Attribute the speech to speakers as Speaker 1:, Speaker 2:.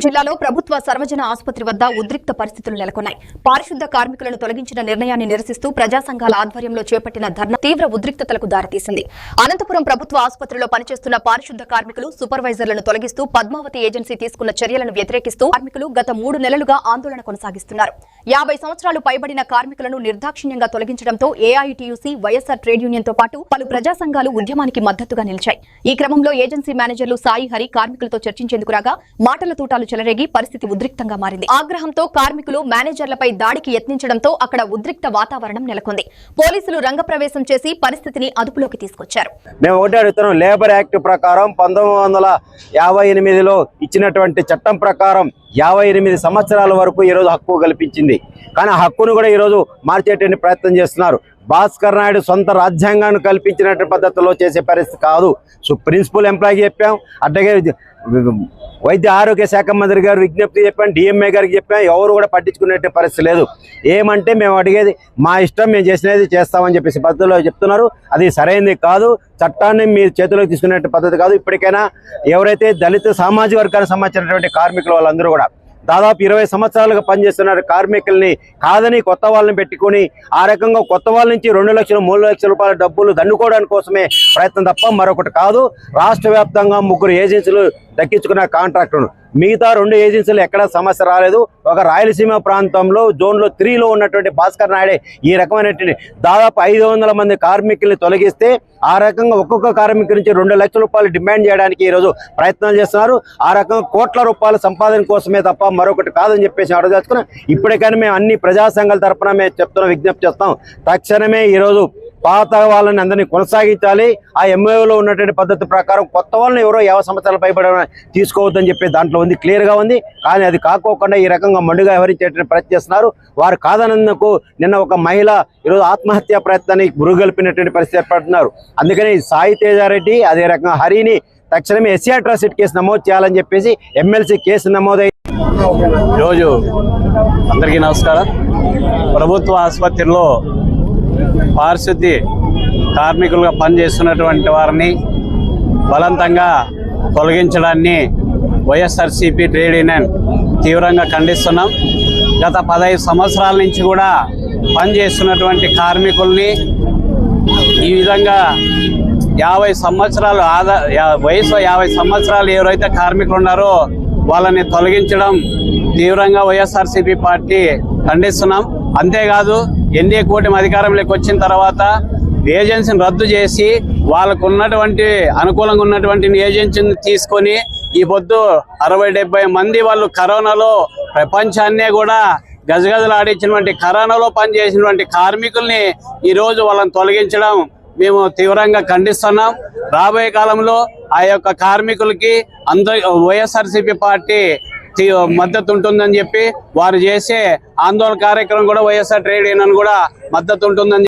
Speaker 1: జిల్లాలో ప్రభుత్వ సర్వజన ఆసుపత్రి వద్ద ఉద్రిక్త పరిస్థితులు నెలకొన్నాయి. పారిశుద్ధ కార్మికులను తొలగించిన నిర్ణయాన్ని నిరసిస్తూ ప్రజా సంఘాల ఆధ్వర్యంలో చేపట్టిన ధర్నా తీవ్ర ఉద్రిక్తతలకు దారితీసింది. అనంతపురం ప్రభుత్వ ఆసుపత్రిలో పనిచేస్తున్న పారిశుద్ధ కార్మికులు, సూపర్వైజర్లను తొలగిస్తూ పద్మావతి ఏజెన్సీ తీసుకున్న చర్యలను వ్యతిరేకిస్తూ కార్మికులు గత 3 నెలలుగా ఆందోళన కొనసాగిస్తున్నారు. 50 సంవత్సరాలు పైబడిన కార్మికులను నిర్దాక్షిణ్యంగా తొలగించడంతో ఏఐటీయూసీ, వైఎస్ఆర్ ట్రేడ్ యూనియన్ తో పాటు పలు ప్రజా సంఘాలు ఉద్యమానికి మద్దతుగా నిలిచాయి. ఈ క్రమంలో ఏజెన్సీ మేనేజర్లు సాయి హరి కార్మికులతో చర్చించేందుకు రాగా మాటల తూటాలు చెలరేగి పరిస్థితి ఉద్రిక్తంగా మారింది. ఆగ్రహంతో కార్మికులు మేనేజర్లపై దాడికి యత్నించడంతో అక్కడ ఉద్రిక్త వాతావరణం నెలకొంది. పోలీసులు రంగప్రవేశం చేసి పరిస్థితిని అదుపులోకి తీసుకొచ్చారు.
Speaker 2: మేము ఒకటి అడుగుతున్నాం, లేబర్ యాక్ట్ ప్రకారం 1958లో ఇచ్చినటువంటి చట్టం ప్రకారం 58 సంవత్సరాల వరకు ఈరోజు హక్కు కల్పించింది. కానీ ఆ హక్కును కూడా ఈరోజు మార్చేటువంటి ప్రయత్నం చేస్తున్నారు. భాస్కర్ నాయుడు సొంత రాజ్యాంగాన్ని కల్పించినటువంటి పద్ధతిలో చేసే పరిస్థితి కాదు. సో ప్రిన్సిపల్ ఎంప్లాయీకి చెప్పాం, అట్లాగే వైద్య ఆరోగ్య శాఖ మంత్రి గారు విజ్ఞప్తి చెప్పాం, డిఎంఏ గారికి చెప్పాం, ఎవరు కూడా పట్టించుకునే పరిస్థితి లేదు. ఏమంటే మేము అడిగేది మా ఇష్టం, మేము చేసినది చేస్తామని చెప్పేసి పద్ధతిలో చెప్తున్నారు. అది సరైనది కాదు. చట్టాన్ని మీ చేతిలోకి తీసుకునే పద్ధతి కాదు. ఇప్పటికైనా ఎవరైతే దళిత సామాజిక వర్గానికి సంబంధించినటువంటి కార్మికులు వాళ్ళందరూ కూడా దాదాపు 20 సంవత్సరాలుగా పనిచేస్తున్న కార్మికుల్ని కాదని కొత్త వాళ్ళని పెట్టుకుని ఆ రకంగా కొత్త వాళ్ళ నుంచి 2 లక్షలు 3 లక్షల రూపాయల డబ్బులు దండుకోవడానికి కోసమే ప్రయత్నం తప్ప మరొకటి కాదు. రాష్ట్ర వ్యాప్తంగా 3 ఏజెన్సీలు దక్కించుకున్న కాంట్రాక్టును, మిగతా 2 ఏజెన్సీలు ఎక్కడ సమస్య రాలేదు. ఒక రాయలసీమ ప్రాంతంలో జోన్లో 3లో ఉన్నటువంటి భాస్కర్ నాయుడే ఈ రకమైనటువంటి దాదాపు 500 మంది కార్మికుల్ని తొలగిస్తే ఆ రకంగా ఒక్కొక్క కార్మికుల నుంచి 2 లక్షల రూపాయలు డిమాండ్ చేయడానికి ఈరోజు ప్రయత్నాలు చేస్తున్నారు. ఆ రకంగా కోట్ల రూపాయల సంపాదన కోసమే తప్ప మరొకటి కాదని చెప్పేసి అడగదలుచుకున్నాం. ఇప్పటికైనా మేము అన్ని ప్రజా సంఘాల తరఫున మేము చెప్తున్నాం, విజ్ఞప్తి చేస్తాం. తక్షణమే ఈరోజు పాత వాళ్ళని అందరినీ కొనసాగించాలి. ఆ ఎంఓలో ఉన్నటువంటి పద్ధతి ప్రకారం కొత్త వాళ్ళని ఎవరో 50 సంవత్సరాల పైబడి తీసుకోవద్దని చెప్పి దాంట్లో ఉంది, క్లియర్గా ఉంది. కానీ అది కాకోకుండా ఈ రకంగా మండుగా వ్యవహరించేటువంటి ప్రయత్నం చేస్తున్నారు. వారు కాదనందుకు నిన్న ఒక మహిళ ఈరోజు ఆత్మహత్యా ప్రయత్నాన్ని గురుగల్పినటువంటి పరిస్థితి ఏర్పడుతున్నారు. అందుకని సాయి తేజారెడ్డి అదే రకంగా హరిని తక్షణమే ఎస్సీ అట్రాసిటీ కేసు నమోదు చేయాలని చెప్పేసి ఎమ్మెల్సీ కేసు నమోదై
Speaker 3: రోజు అందరికీ నమస్కారం. ప్రభుత్వ ఆసుపత్రిలో పారిశుద్ధ కార్మికులుగా పనిచేస్తున్నటువంటి వారిని బలవంతంగా తొలగించడాన్ని వైఎస్ఆర్సీపీ ట్రేడ్ యూనియన్ తీవ్రంగా ఖండిస్తున్నాం. గత 15 సంవత్సరాల నుంచి కూడా పనిచేస్తున్నటువంటి కార్మికుల్ని ఈ విధంగా 50 సంవత్సరాలు వయసు 50 సంవత్సరాలు ఎవరైతే కార్మికులు ఉన్నారో వాళ్ళని తొలగించడం తీవ్రంగా వైఎస్ఆర్సీపీ పార్టీ ఖండిస్తున్నాం. అంతేకాదు ఎన్డీఏ కూటమి అధికారంలోకి వచ్చిన తర్వాత ఏజెన్సీని రద్దు చేసి వాళ్ళకు ఉన్నటువంటి అనుకూలంగా ఉన్నటువంటి ఏజెన్సీని తీసుకొని ఈ పొద్దు 60-70 మంది వాళ్ళు కరోనాలో ప్రపంచాన్నే కూడా గజగజలాడించినటువంటి కరోనాలో పనిచేసినటువంటి కార్మికుల్ని ఈరోజు వాళ్ళని తొలగించడం మేము తీవ్రంగా ఖండిస్తున్నాం. రాబోయే కాలంలో ఆ యొక్క కార్మికులకి వైఎస్ఆర్సీపీ పార్టీ మద్దతు ఉంటుందని చెప్పి వారు చేసే ఆందోళన కార్యక్రమం కూడా వైఎస్ఆర్ ట్రేడ్ యూనియన్ కూడా మద్దతు ఉంటుందని